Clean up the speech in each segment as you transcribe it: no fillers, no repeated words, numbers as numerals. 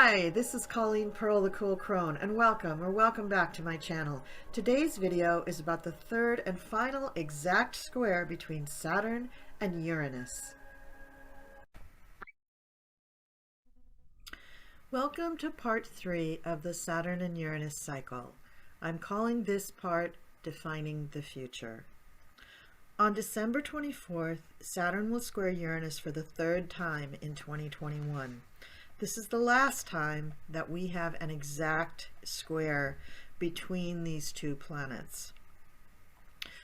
Hi, this is Colleen Pearl the Cool Crone, and welcome back to my channel. Today's video is about the third and final exact square between Saturn and Uranus. Welcome to part 3 of the Saturn and Uranus cycle. I'm calling this part Defining the Future. On December 24th, Saturn will square Uranus for the third time in 2021. This is the last time that we have an exact square between these two planets.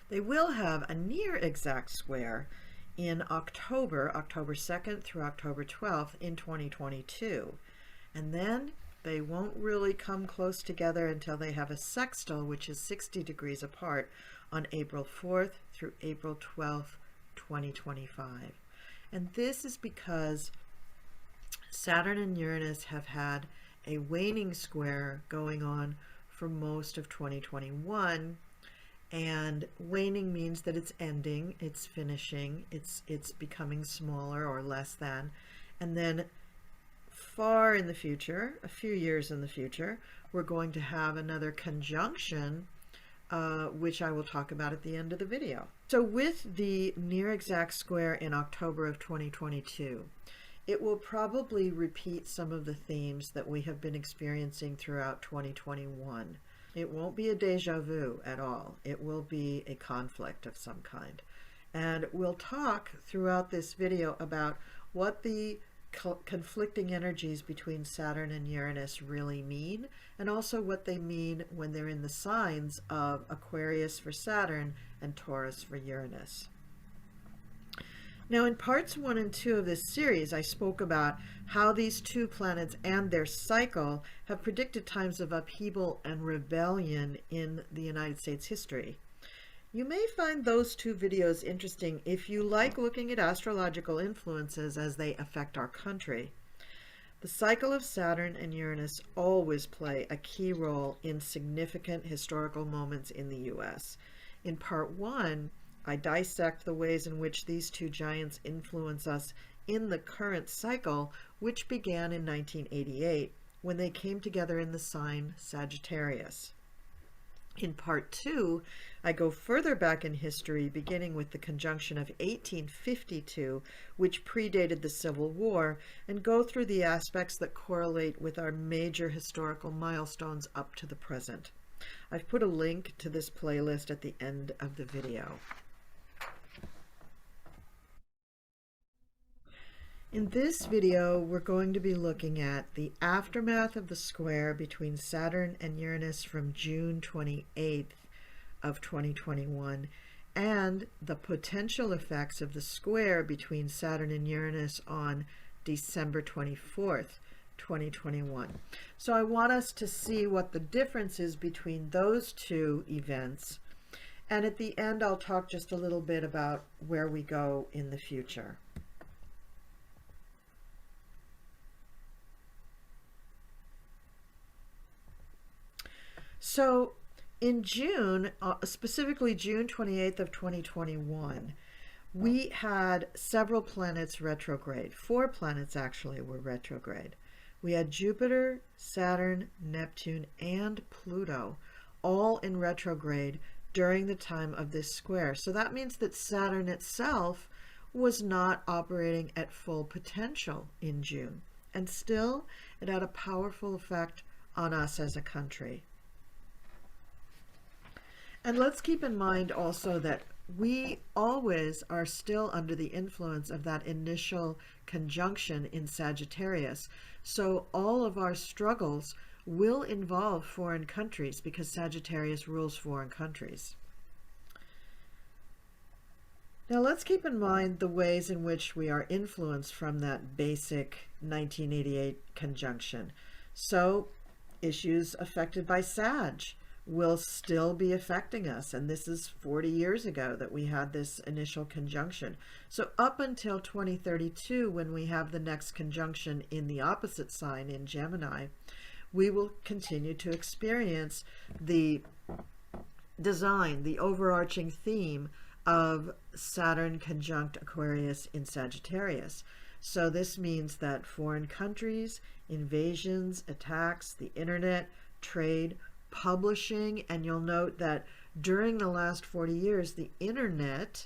They will have a near exact square in October 2nd through October 12th in 2022. And then they won't really come close together until they have a sextile, which is 60 degrees apart, on April 4th through April 12th, 2025. And this is because Saturn and Uranus have had a waning square going on for most of 2021, and waning means that it's ending, it's finishing, it's becoming smaller or less than, and then far in the future, a few years in the future, we're going to have another conjunction, which I will talk about at the end of the video. So with the near exact square in October of 2022, it will probably repeat some of the themes that we have been experiencing throughout 2021. It won't be a deja vu at all. It will be a conflict of some kind. And we'll talk throughout this video about what the conflicting energies between Saturn and Uranus really mean, and also what they mean when they're in the signs of Aquarius for Saturn and Taurus for Uranus. Now, in parts 1 and 2 of this series, I spoke about how these two planets and their cycle have predicted times of upheaval and rebellion in the United States history. You may find those two videos interesting if you like looking at astrological influences as they affect our country. The cycle of Saturn and Uranus always play a key role in significant historical moments in the U.S. In part 1, I dissect the ways in which these two giants influence us in the current cycle, which began in 1988 when they came together in the sign Sagittarius. In part 2, I go further back in history, beginning with the conjunction of 1852, which predated the Civil War, and go through the aspects that correlate with our major historical milestones up to the present. I've put a link to this playlist at the end of the video. In this video, we're going to be looking at the aftermath of the square between Saturn and Uranus from June 28th of 2021 and the potential effects of the square between Saturn and Uranus on December 24th, 2021. So I want us to see what the difference is between those two events, and at the end I'll talk just a little bit about where we go in the future. So in June, specifically June 28th of 2021, we had several planets retrograde. 4 planets actually were retrograde. We had Jupiter, Saturn, Neptune, and Pluto all in retrograde during the time of this square. So that means that Saturn itself was not operating at full potential in June. And still, it had a powerful effect on us as a country. And let's keep in mind also that we always are still under the influence of that initial conjunction in Sagittarius. So all of our struggles will involve foreign countries because Sagittarius rules foreign countries. Now let's keep in mind the ways in which we are influenced from that basic 1988 conjunction. So issues affected by Sag will still be affecting us, and this is 40 years ago that we had this initial conjunction. So up until 2032, when we have the next conjunction in the opposite sign in Gemini, we will continue to experience the design, the overarching theme of Saturn conjunct Aquarius in Sagittarius. So this means that foreign countries, invasions, attacks, the internet, trade, publishing, and you'll note that during the last 40 years, the internet,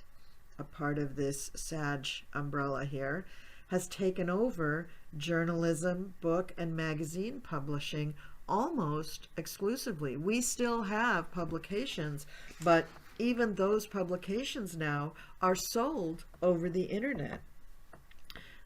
a part of this Sag umbrella here, has taken over journalism, book, and magazine publishing almost exclusively. We still have publications, but even those publications now are sold over the internet.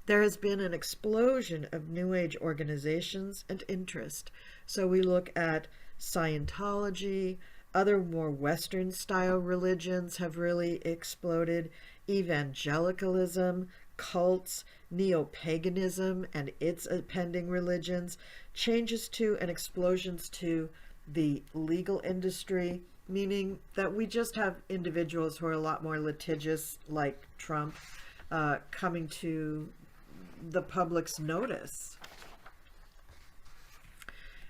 There has been an explosion of New Age organizations and interest. So we look at Scientology, other more Western style religions have really exploded, evangelicalism, cults, neo-paganism and its appending religions, changes to and explosions to the legal industry, meaning that we just have individuals who are a lot more litigious, like Trump, coming to the public's notice.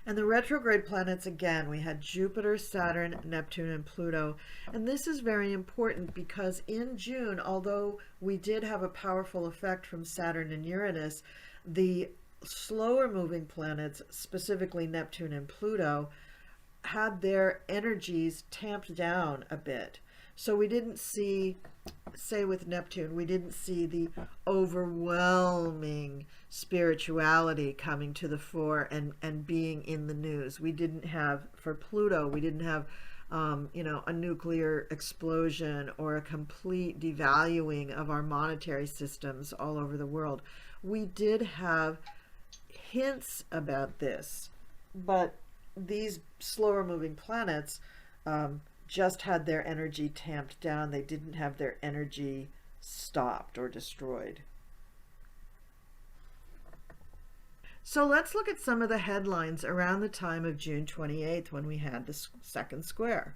And the retrograde planets, again, we had Jupiter, Saturn, Neptune, and Pluto. And this is very important because in June, although we did have a powerful effect from Saturn and Uranus, the slower moving planets, specifically Neptune and Pluto, had their energies tamped down a bit. So we didn't see, say with Neptune, we didn't see the overwhelming spirituality coming to the fore and being in the news. We didn't have, for Pluto, we didn't have, a nuclear explosion or a complete devaluing of our monetary systems all over the world. We did have hints about this, but these slower moving planets just had their energy tamped down. They didn't have their energy stopped or destroyed. So let's look at some of the headlines around the time of June 28th when we had the second square.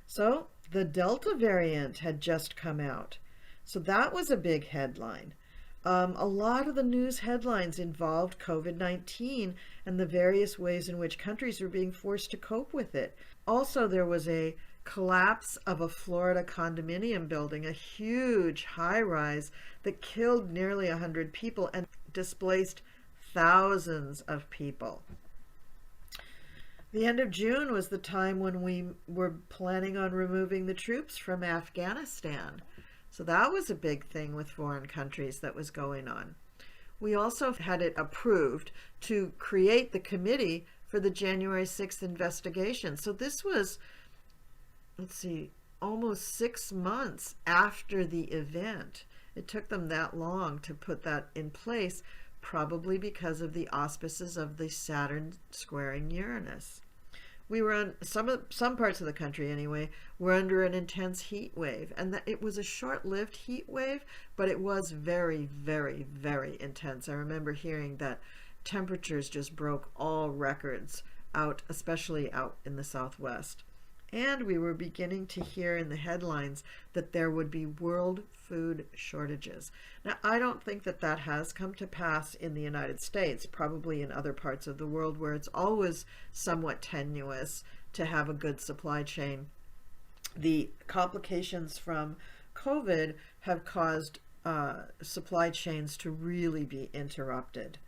So the Delta variant had just come out. So that was a big headline. A lot of the news headlines involved COVID-19 and the various ways in which countries were being forced to cope with it. Also, there was a collapse of a Florida condominium building, a huge high-rise that killed nearly 100 people and displaced thousands of people. The end of June was the time when we were planning on removing the troops from Afghanistan. So that was a big thing with foreign countries that was going on. We also had it approved to create the committee for the January 6th investigation. So this was, let's see, almost 6 months after the event. It took them that long to put that in place, probably because of the auspices of the Saturn squaring Uranus. We were on some parts of the country anyway, were under an intense heat wave, and that it was a short-lived heat wave, but it was very, very, very intense. I remember hearing that temperatures just broke all records out, especially out in the Southwest. And we were beginning to hear in the headlines that there would be world food shortages. Now, I don't think that that has come to pass in the United States, probably in other parts of the world where it's always somewhat tenuous to have a good supply chain. The complications from COVID have caused supply chains to really be interrupted.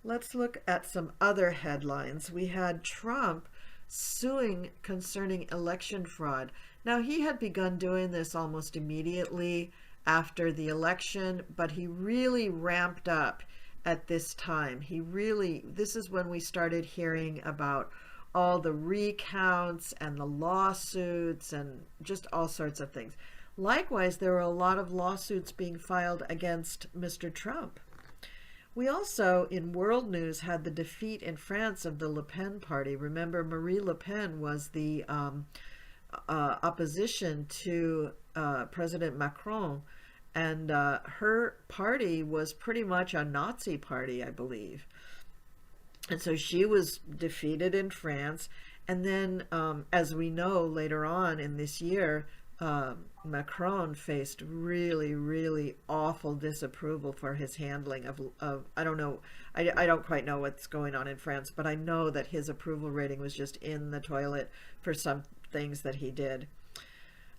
Let's look at some other headlines. We had Trump suing concerning election fraud. Now, he had begun doing this almost immediately after the election, but he really ramped up at this time. This is when we started hearing about all the recounts and the lawsuits and just all sorts of things. Likewise, there were a lot of lawsuits being filed against Mr. Trump. We also, in world news, had the defeat in France of the Le Pen party. Remember, Marie Le Pen was the opposition to President Macron, and her party was pretty much a Nazi party, I believe. And so she was defeated in France. And then, as we know later on in this year, Macron faced really, really awful disapproval for his handling of I don't know, I don't quite know what's going on in France, but I know that his approval rating was just in the toilet for some things that he did.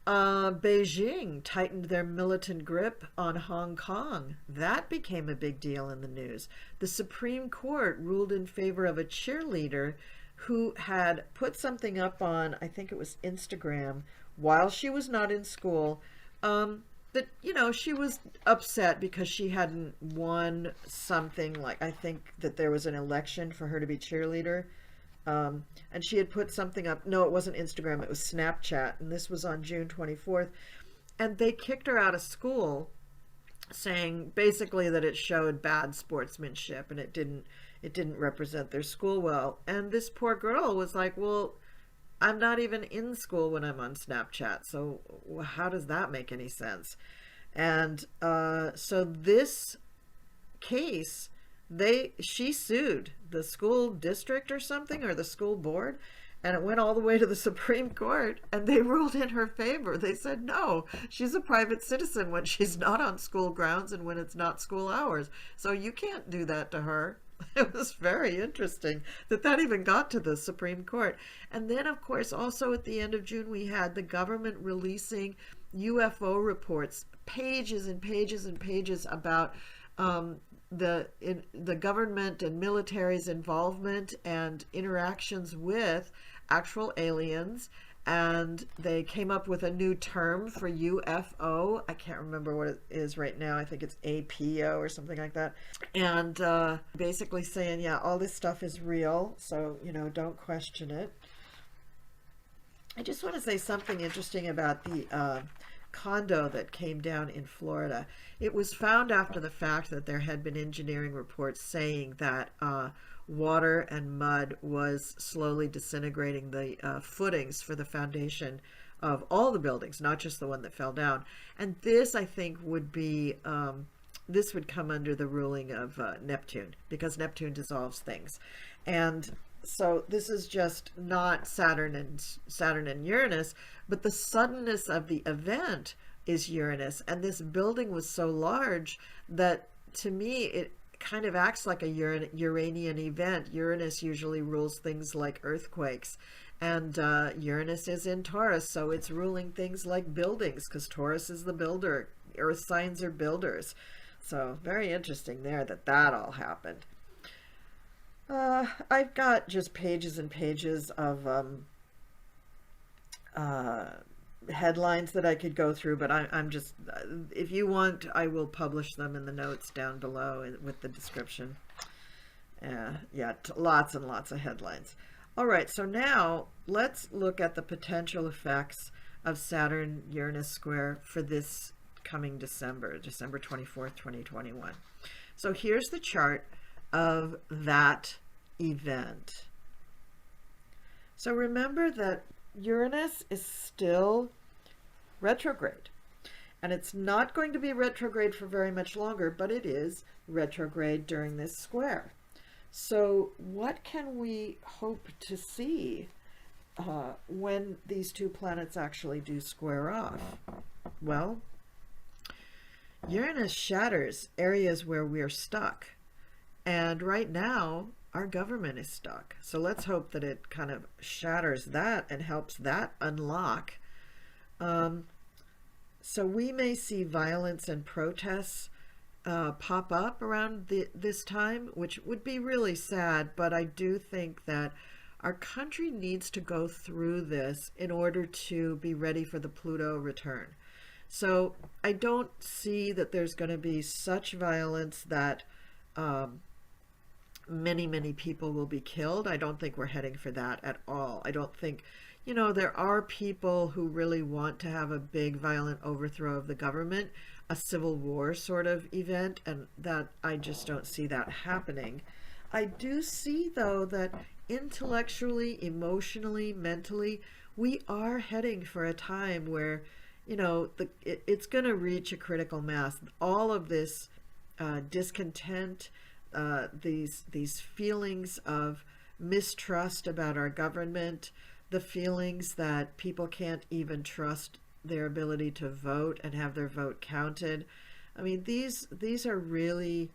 Beijing tightened their militant grip on Hong Kong. That became a big deal in the news. The Supreme Court ruled in favor of a cheerleader who had put something up on, I think it was Instagram, while she was not in school. That, you know, she was upset because she hadn't won something, like, I think that there was an election for her to be cheerleader. And she had put something up. No, it wasn't Instagram, it was Snapchat. And this was on June 24th. And they kicked her out of school, saying basically that it showed bad sportsmanship and it didn't represent their school well. And this poor girl was like, well, I'm not even in school when I'm on Snapchat, so how does that make any sense? And so this case, she sued the school district or something, or the school board, and it went all the way to the Supreme Court, and they ruled in her favor. They said, no, she's a private citizen when she's not on school grounds and when it's not school hours, so you can't do that to her. It was very interesting that that even got to the Supreme Court. And then, of course, also at the end of June, we had the government releasing UFO reports, pages and pages and pages about the government and military's involvement and interactions with actual aliens. And they came up with a new term for UFO. I can't remember what it is right now. I think it's APO or something like that. And basically saying, yeah, all this stuff is real, so, you know, don't question it. I just want to say something interesting about the condo that came down in Florida. It was found after the fact that there had been engineering reports saying that water and mud was slowly disintegrating the footings for the foundation of all the buildings, not just the one that fell down. And this, I think, would be, this would come under the ruling of Neptune, because Neptune dissolves things. And so this is just not Saturn and Uranus, but the suddenness of the event is Uranus. And this building was so large that, to me, it kind of acts like a Uranian event. Uranus usually rules things like earthquakes, and Uranus is in Taurus, so it's ruling things like buildings, because Taurus is the builder. Earth signs are builders. So very interesting there that all happened. I've got just pages and pages of headlines that I could go through, but I'm just, if you want, I will publish them in the notes down below with the description. Yeah, lots and lots of headlines. All right, so now let's look at the potential effects of Saturn-Uranus square for this coming December 24th, 2021. So here's the chart of that event. So remember that Uranus is still retrograde, and it's not going to be retrograde for very much longer, but it is retrograde during this square. So what can we hope to see when these two planets actually do square off? Well, Uranus shatters areas where we're stuck, and right now our government is stuck. So let's hope that it kind of shatters that and helps that unlock. So we may see violence and protests pop up around this time, which would be really sad, but I do think that our country needs to go through this in order to be ready for the Pluto return. So I don't see that there's going to be such violence that many people will be killed. I don't think we're heading for that at all. I don't think, you know, there are people who really want to have a big violent overthrow of the government, a civil war sort of event, and that I just don't see that happening. I do see, though, that intellectually, emotionally, mentally, we are heading for a time where, you know, it's going to reach a critical mass. All of this discontent, these feelings of mistrust about our government, the feelings that people can't even trust their ability to vote and have their vote counted. I mean, these are really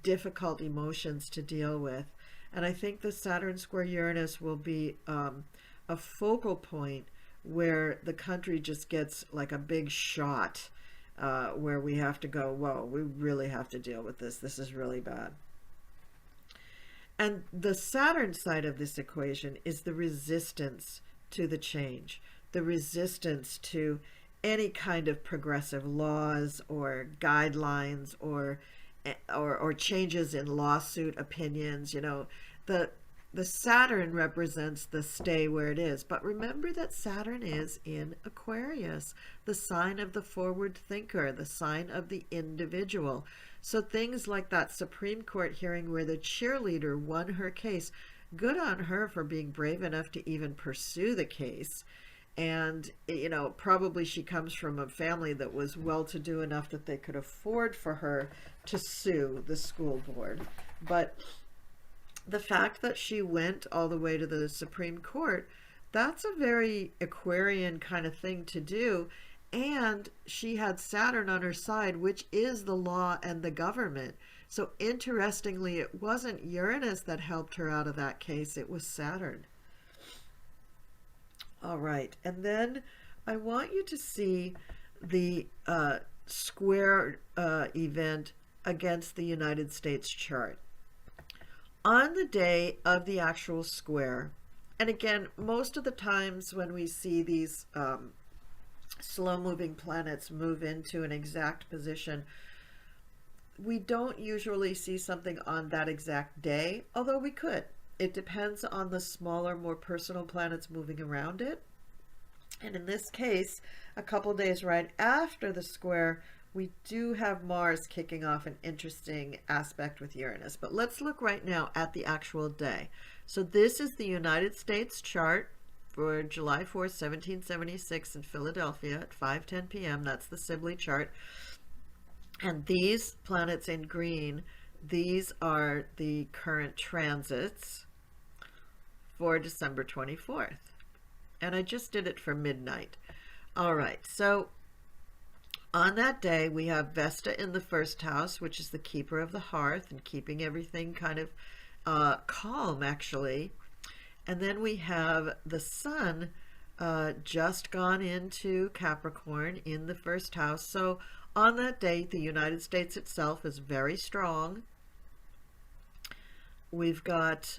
difficult emotions to deal with. And I think the Saturn square Uranus will be a focal point where the country just gets like a big shot, where we have to go, whoa, we really have to deal with this. This is really bad. And the Saturn side of this equation is the resistance to the change, the resistance to any kind of progressive laws or guidelines or changes in lawsuit opinions. You know, the Saturn represents the stay where it is. But remember that Saturn is in Aquarius, the sign of the forward thinker, the sign of the individual. So things like that Supreme Court hearing where the cheerleader won her case, good on her for being brave enough to even pursue the case. And, you know, probably she comes from a family that was well-to-do enough that they could afford for her to sue the school board. But the fact that she went all the way to the Supreme Court, that's a very Aquarian kind of thing to do. And she had Saturn on her side, which is the law and the government. So interestingly, it wasn't Uranus that helped her out of that case, it was Saturn. All right, and then I want you to see the square event against the United States chart. On the day of the actual square, and again, most of the times when we see these slow-moving planets move into an exact position, we don't usually see something on that exact day, although we could. It depends on the smaller, more personal planets moving around it. And in this case, a couple days right after the square, we do have Mars kicking off an interesting aspect with Uranus. But let's look right now at the actual day. So this is the United States chart for July 4th, 1776 in Philadelphia at 5:10 p.m. That's the Sibley chart. And these planets in green, these are the current transits for December 24th. And I just did it for midnight. All right, so on that day, we have Vesta in the first house, which is the keeper of the hearth and keeping everything kind of calm, actually. And then we have the sun just gone into Capricorn in the first house. So on that day, the United States itself is very strong. We've got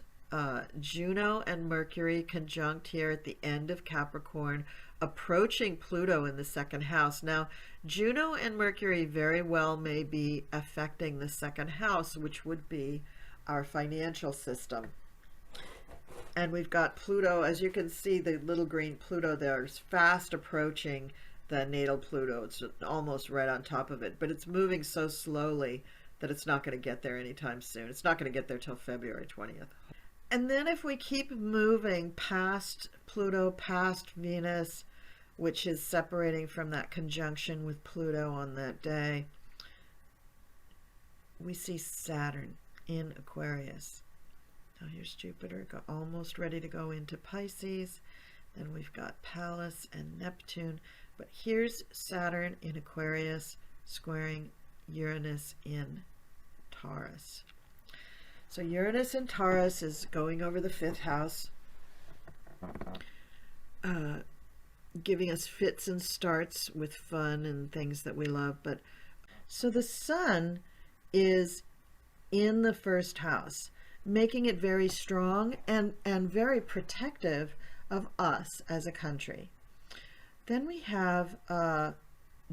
Juno and Mercury conjunct here at the end of Capricorn, approaching Pluto in the second house. Now, Juno and Mercury very well may be affecting the second house, which would be our financial system. And we've got Pluto, as you can see, the little green Pluto there is fast approaching the natal Pluto. It's almost right on top of it, but it's moving so slowly that it's not going to get there anytime soon. It's not going to get there till February 20th. And then if we keep moving past Pluto, past Venus, which is separating from that conjunction with Pluto on that day, we see Saturn in Aquarius. Now here's Jupiter, almost ready to go into Pisces. Then we've got Pallas and Neptune. But here's Saturn in Aquarius squaring Uranus in Taurus. So Uranus in Taurus is going over the fifth house, giving us fits and starts with fun and things that we love. But so the sun is in the first house, making it very strong and very protective of us as a country. Then we have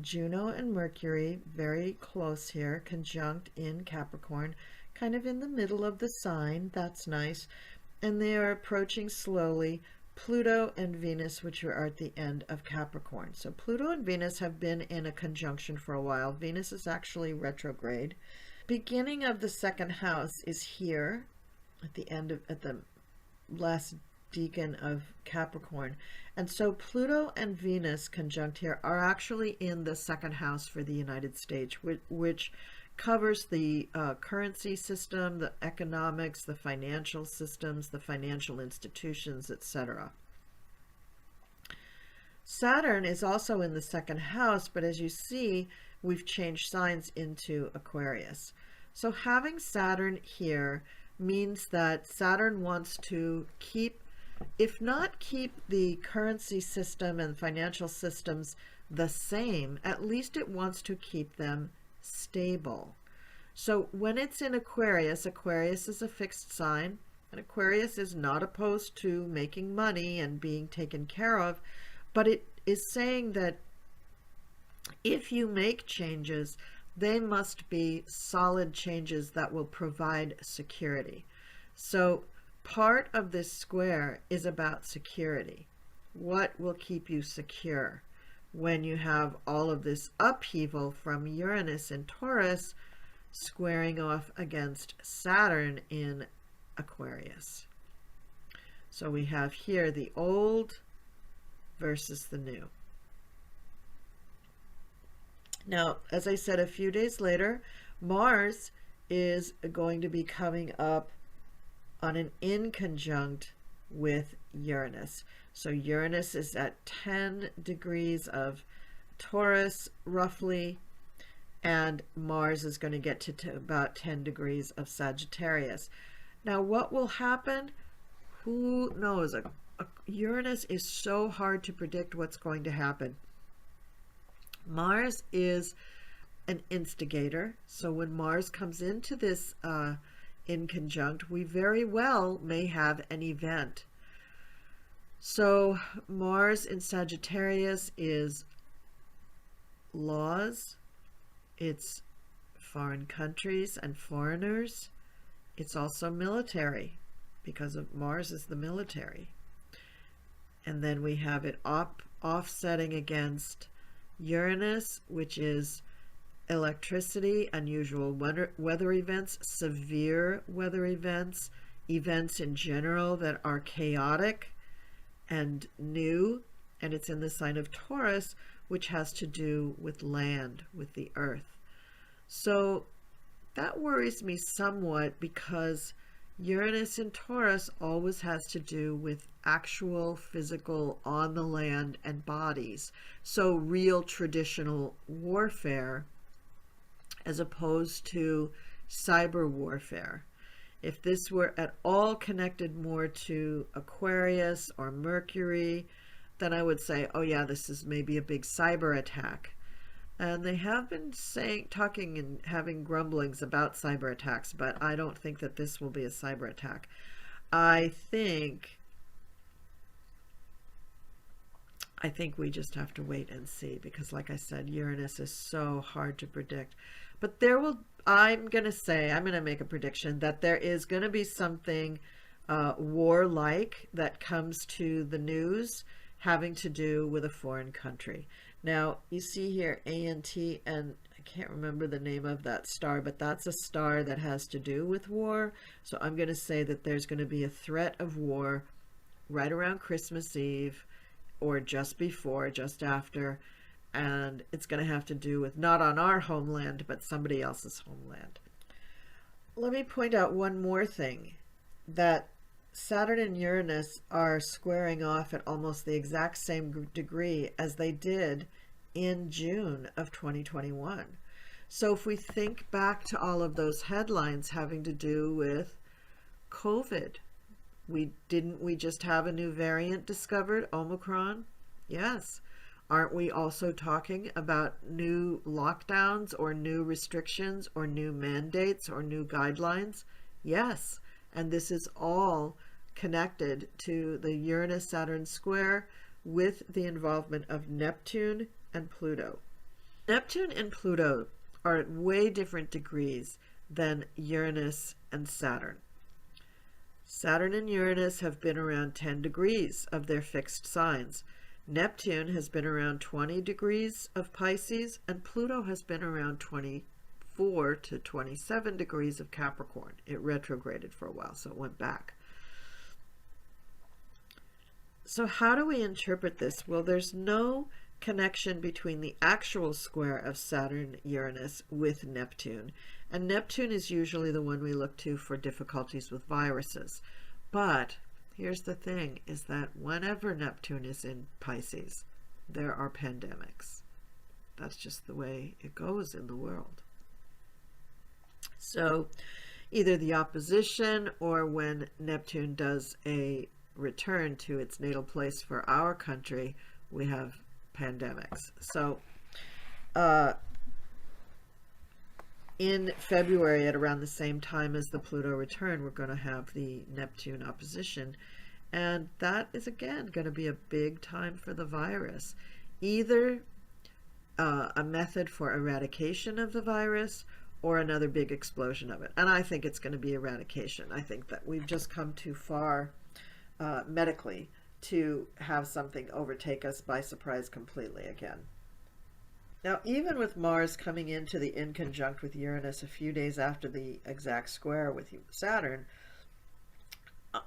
Juno and Mercury very close here, conjunct in Capricorn, kind of in the middle of the sign. That's nice. And they are approaching slowly Pluto and Venus, which are at the end of Capricorn. So Pluto and Venus have been in a conjunction for a while. Venus is actually retrograde. Beginning of the second house is here at the end of, at the last decan of Capricorn. And so Pluto and Venus conjunct here are actually in the second house for the United States, which covers the currency system, the economics, the financial systems, the financial institutions, etc. Saturn is also in the second house, but as you see, we've changed signs into Aquarius. So having Saturn here means that Saturn wants to keep if not keep the currency system and financial systems the same, at least it wants to keep them stable. So when it's in Aquarius, Aquarius is a fixed sign, and Aquarius is not opposed to making money and being taken care of, but it is saying that if you make changes, they must be solid changes that will provide security. So part of this square is about security. What will keep you secure when you have all of this upheaval from Uranus in Taurus squaring off against Saturn in Aquarius? So we have here the old versus the new. Now, as I said, a few days later, Mars is going to be coming up on an inconjunct with Uranus. So Uranus is at 10 degrees of Taurus, roughly, and Mars is going to get to about 10 degrees of Sagittarius. Now, what will happen? Who knows? Uranus is so hard to predict what's going to happen. Mars is an instigator, so when Mars comes into this inconjunct, we very well may have an event. So Mars in Sagittarius is laws, it's foreign countries and foreigners, it's also military, because of Mars is the military. And then we have it offsetting against Uranus, which is electricity, unusual weather events, severe weather events, events in general that are chaotic and new, and it's in the sign of Taurus, which has to do with land, with the earth. So that worries me somewhat, because Uranus in Taurus always has to do with actual physical on the land and bodies. So real traditional warfare as opposed to cyber warfare. If this were at all connected more to Aquarius or Mercury, then I would say, oh yeah, this is maybe a big cyber attack. And they have been talking and having grumblings about cyber attacks, but I don't think that this will be a cyber attack. I think we just have to wait and see, because like I said, Uranus is so hard to predict. But I'm going to make a prediction that there is going to be something warlike that comes to the news having to do with a foreign country. Now, you see here ANT, and I can't remember the name of that star, but that's a star that has to do with war. So I'm going to say that there's going to be a threat of war right around Christmas Eve, or just before, just after, and it's going to have to do with not on our homeland, but somebody else's homeland. Let me point out one more thing, that Saturn and Uranus are squaring off at almost the exact same degree as they did in June of 2021. So if we think back to all of those headlines having to do with COVID, didn't we just have a new variant discovered, Omicron? Yes. Aren't we also talking about new lockdowns or new restrictions or new mandates or new guidelines? Yes. And this is all connected to the Uranus-Saturn square with the involvement of Neptune and Pluto. Neptune and Pluto are at way different degrees than Uranus and Saturn. Saturn and Uranus have been around 10 degrees of their fixed signs. Neptune has been around 20 degrees of Pisces, and Pluto has been around 24 to 27 degrees of Capricorn. It retrograded for a while, so it went back. So how do we interpret this? Well, there's no connection between the actual square of Saturn-Uranus with Neptune. And Neptune is usually the one we look to for difficulties with viruses. But here's the thing, is that whenever Neptune is in Pisces, there are pandemics. That's just the way it goes in the world. So either the opposition, or when Neptune does a return to its natal place for our country, we have pandemics. So in February, at around the same time as the Pluto return, we're going to have the Neptune opposition. And that is, again, going to be a big time for the virus. Either a method for eradication of the virus or another big explosion of it. And I think it's going to be eradication. I think that we've just come too far medically to have something overtake us by surprise completely again. Now, even with Mars coming into the inconjunct with Uranus a few days after the exact square with Saturn,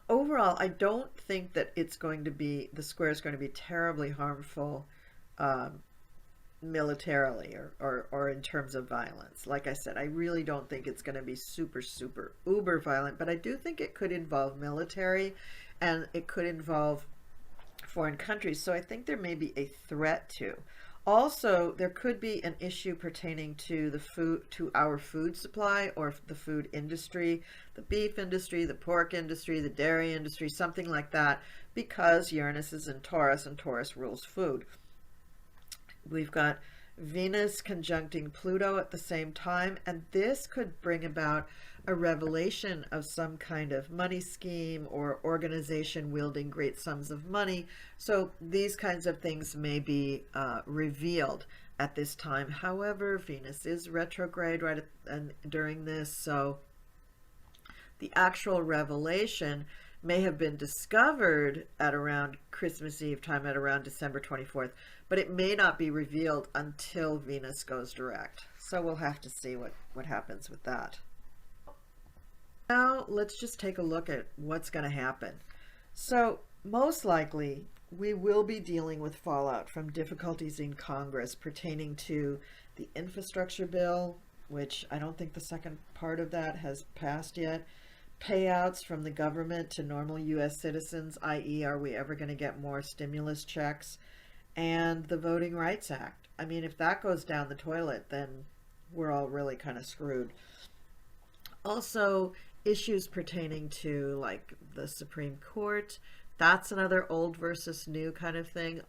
overall, I don't think that it's going to be, the square is going to be terribly harmful militarily or in terms of violence. Like I said, I really don't think it's going to be super, super uber violent, but I do think it could involve military and it could involve foreign countries. So I think there may be a threat to. Also, there could be an issue pertaining to the food, to our food supply or the food industry, the beef industry, the pork industry, the dairy industry, something like that, because Uranus is in Taurus and Taurus rules food. We've got Venus conjuncting Pluto at the same time, and this could bring about a revelation of some kind of money scheme or organization wielding great sums of money. So these kinds of things may be revealed at this time. However, Venus is retrograde during this, so the actual revelation may have been discovered at around Christmas Eve time, at around December 24th, but it may not be revealed until Venus goes direct. So we'll have to see what happens with that. Now let's just take a look at what's going to happen. So most likely we will be dealing with fallout from difficulties in Congress pertaining to the infrastructure bill, which I don't think the second part of that has passed yet, payouts from the government to normal U.S. citizens, i.e. are we ever going to get more stimulus checks, and the Voting Rights Act. I mean, if that goes down the toilet, then we're all really kind of screwed. Also, issues pertaining to like the Supreme Court, that's another old versus new kind of thing.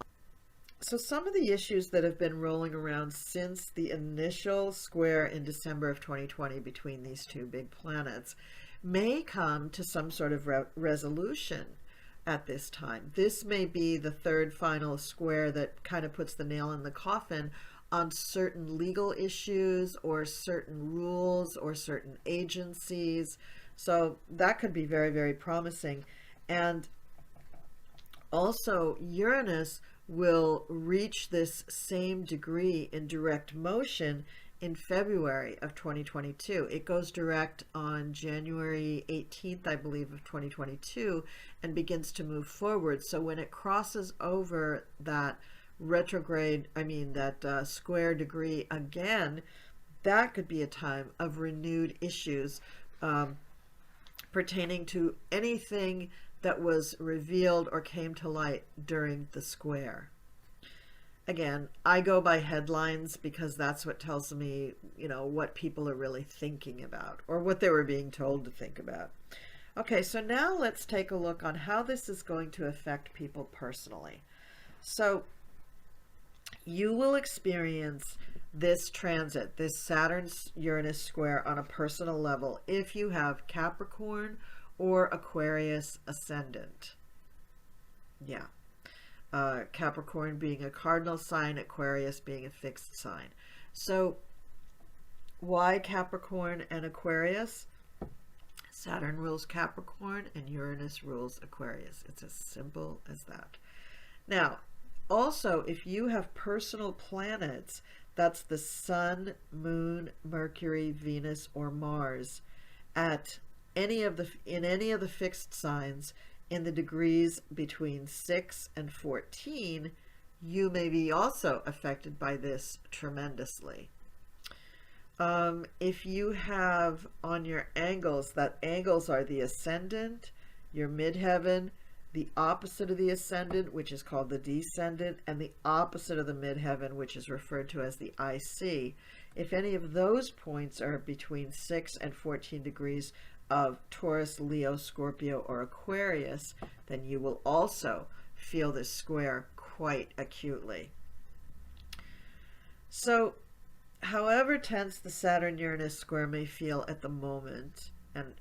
So some of the issues that have been rolling around since the initial square in December of 2020 between these two big planets may come to some sort of resolution at this time. This may be the third final square that kind of puts the nail in the coffin on certain legal issues or certain rules or certain agencies. So that could be very, very promising. And also Uranus will reach this same degree in direct motion in February of 2022. It goes direct on January 18th, I believe, of 2022 and begins to move forward. So when it crosses over that retrograde, that square degree again, that could be a time of renewed issues pertaining to anything that was revealed or came to light during the square. Again, I go by headlines because that's what tells me, what people are really thinking about or what they were being told to think about. Okay, so now let's take a look on how this is going to affect people personally. So you will experience this transit, this Saturn-Uranus square on a personal level if you have Capricorn or Aquarius ascendant. Yeah. Capricorn being a cardinal sign, Aquarius being a fixed sign. So why Capricorn and Aquarius? Saturn rules Capricorn and Uranus rules Aquarius. It's as simple as that. Now, also, if you have personal planets, that's the Sun, Moon, Mercury, Venus, or Mars, in any of the fixed signs in the degrees between 6 and 14, you may be also affected by this tremendously. If you have on your angles, that angles are the ascendant, your midheaven, the opposite of the ascendant, which is called the descendant, and the opposite of the midheaven, which is referred to as the IC. If any of those points are between 6 and 14 degrees, of Taurus, Leo, Scorpio, or Aquarius, then you will also feel this square quite acutely. So, however tense the Saturn-Uranus square may feel at the moment, and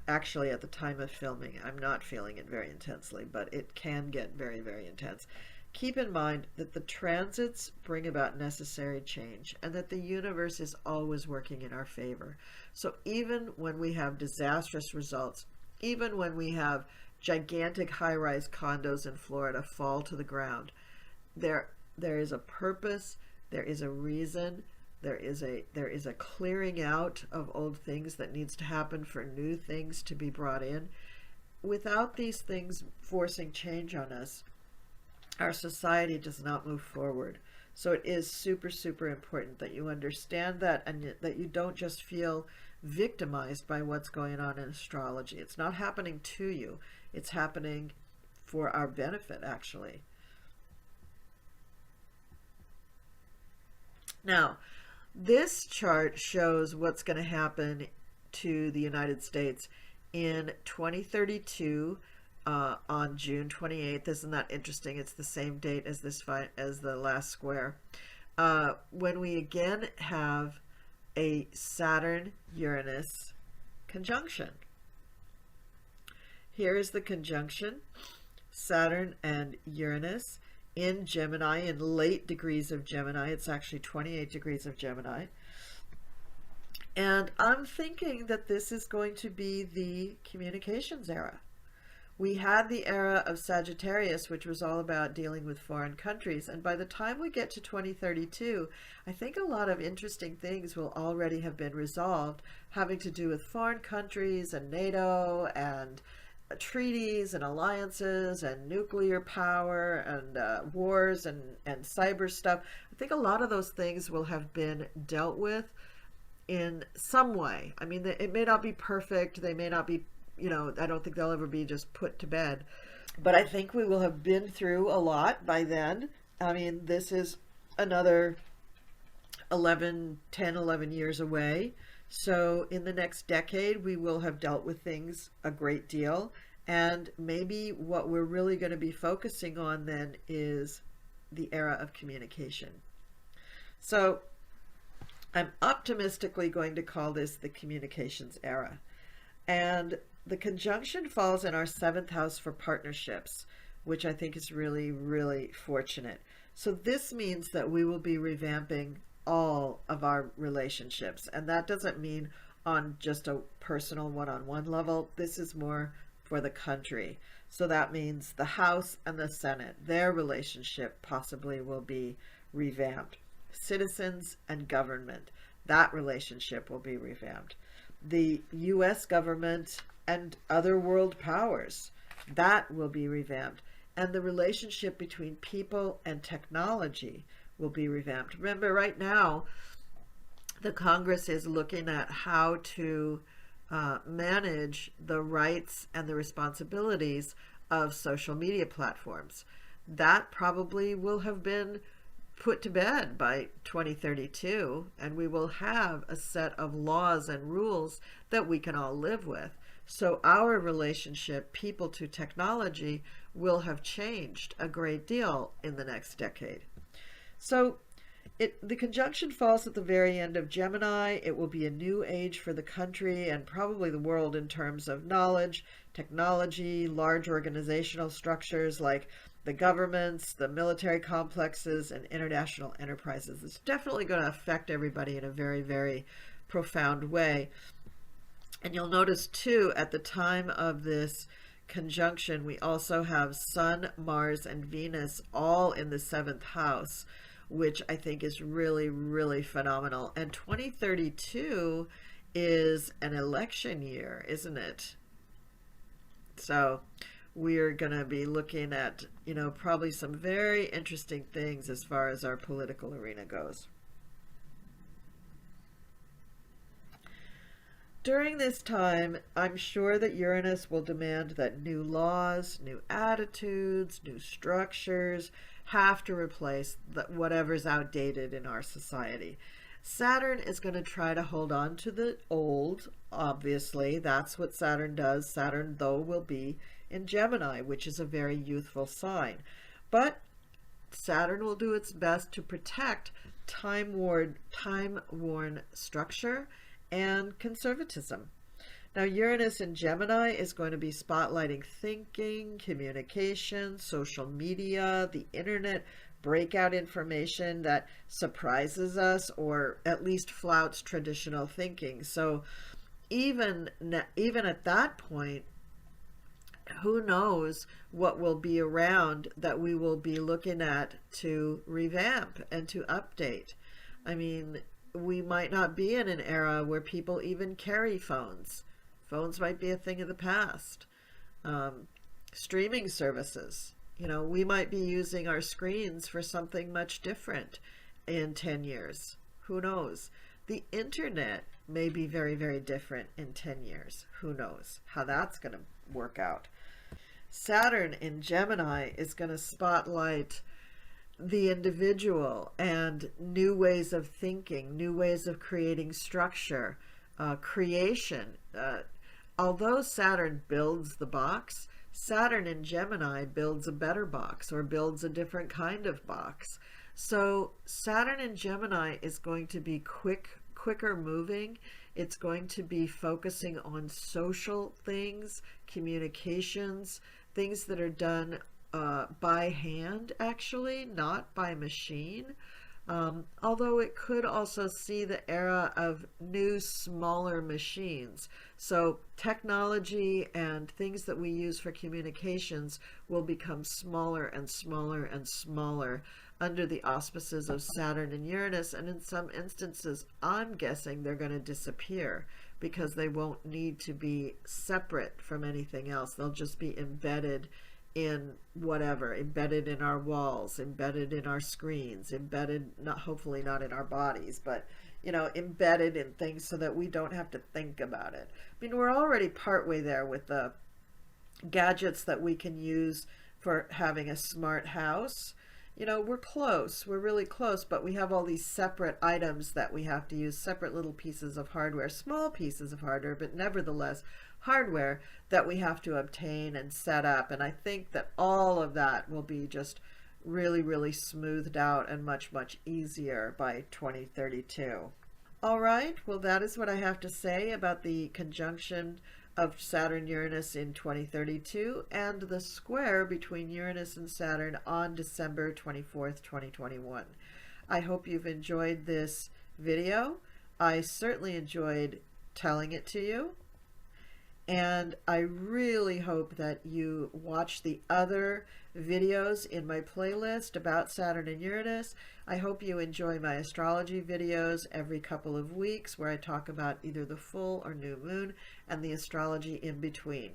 actually at the time of filming, I'm not feeling it very intensely, but it can get very, very intense. Keep in mind that the transits bring about necessary change and that the universe is always working in our favor. So even when we have disastrous results, even when we have gigantic high-rise condos in Florida fall to the ground, there is a purpose, there is a reason, there is a clearing out of old things that needs to happen for new things to be brought in. Without these things forcing change on us, our society does not move forward. So it is super, super important that you understand that, and that you don't just feel victimized by what's going on in astrology. It's not happening to you. It's happening for our benefit, actually. Now, this chart shows what's going to happen to the United States in 2032 on June 28th. Isn't that interesting? It's the same date as as the last square. When we again have a Saturn-Uranus conjunction. Here is the conjunction, Saturn and Uranus in Gemini, in late degrees of Gemini. It's actually 28 degrees of Gemini. And I'm thinking that this is going to be the communications era. We had the era of Sagittarius, which was all about dealing with foreign countries. And by the time we get to 2032, I think a lot of interesting things will already have been resolved, having to do with foreign countries and NATO and treaties and alliances and nuclear power and wars and cyber stuff. I think a lot of those things will have been dealt with in some way. I mean, it may not be perfect. They may not be, I don't think they'll ever be just put to bed. But I think we will have been through a lot by then. I mean, this is another 10, 11 years away. So in the next decade, we will have dealt with things a great deal. And maybe what we're really going to be focusing on then is the era of communication. So I'm optimistically going to call this the communications era. And the conjunction falls in our 7th house for partnerships, which I think is really, really fortunate. So this means that we will be revamping all of our relationships. And that doesn't mean on just a personal one-on-one level. This is more for the country. So that means the House and the Senate, their relationship possibly will be revamped. Citizens and government, that relationship will be revamped. The U.S. government and other world powers, that will be revamped. And the relationship between people and technology will be revamped. Remember, right now, the Congress is looking at how to manage the rights and the responsibilities of social media platforms. That probably will have been put to bed by 2032, and we will have a set of laws and rules that we can all live with. So our relationship, people to technology, will have changed a great deal in the next decade. So the conjunction falls at the very end of Gemini. It will be a new age for the country and probably the world in terms of knowledge, technology, large organizational structures like the governments, the military complexes, and international enterprises. It's definitely going to affect everybody in a very, very profound way. And you'll notice too, at the time of this conjunction, we also have Sun, Mars, and Venus all in the 7th house, which I think is really, really phenomenal. And 2032 is an election year, isn't it? So we're going to be looking at, probably some very interesting things as far as our political arena goes. During this time, I'm sure that Uranus will demand that new laws, new attitudes, new structures have to replace whatever's outdated in our society. Saturn is going to try to hold on to the old, obviously. That's what Saturn does. Saturn, though, will be in Gemini, which is a very youthful sign. But Saturn will do its best to protect time-worn structure and conservatism. Now, Uranus in Gemini is going to be spotlighting thinking, communication, social media, the internet, breakout information that surprises us or at least flouts traditional thinking. So even at that point, who knows what will be around that we will be looking at to revamp and to update. I mean, we might not be in an era where people even carry phones. Phones might be a thing of the past. Streaming services, you know, we might be using our screens for something much different in 10 years. Who knows? The internet may be very, very different in 10 years. Who knows how that's going to work out? Saturn in Gemini is going to spotlight the individual and new ways of thinking, new ways of creating structure, creation. Although Saturn builds the box, Saturn in Gemini builds a better box or builds a different kind of box. So Saturn in Gemini is going to be quicker moving. It's going to be focusing on social things, communications, things that are done by hand, actually, not by machine. Although it could also see the era of new, smaller machines. So technology and things that we use for communications will become smaller and smaller and smaller under the auspices of Saturn and Uranus. And in some instances, I'm guessing they're going to disappear because they won't need to be separate from anything else. They'll just be embedded in whatever, embedded in our walls, embedded in our screens, embedded, not hopefully not in our bodies, but you know, embedded in things so that we don't have to think about it. I mean, we're already partway there with the gadgets that we can use for having a smart house. You know, we're close, we're really close, but we have all these separate items that we have to use, separate little pieces of hardware, small pieces of hardware, but nevertheless hardware that we have to obtain and set up. And I think that all of that will be just really, really smoothed out and much, much easier by 2032. All right, well, that is what I have to say about the conjunction of Saturn-Uranus in 2032 and the square between Uranus and Saturn on December 24th, 2021. I hope you've enjoyed this video. I certainly enjoyed telling it to you. And I really hope that you watch the other videos in my playlist about Saturn and Uranus. I hope you enjoy my astrology videos every couple of weeks where I talk about either the full or new moon and the astrology in between.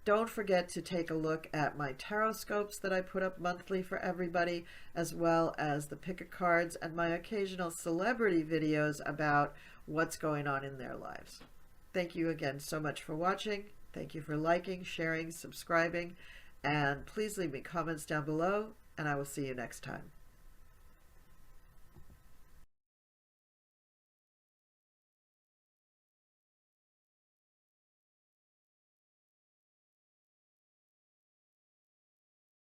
Don't forget to take a look at my tarot scopes that I put up monthly for everybody, as well as the pick a cards and my occasional celebrity videos about what's going on in their lives. Thank you again so much for watching. Thank you for liking, sharing, subscribing, and please leave me comments down below, and I will see you next time.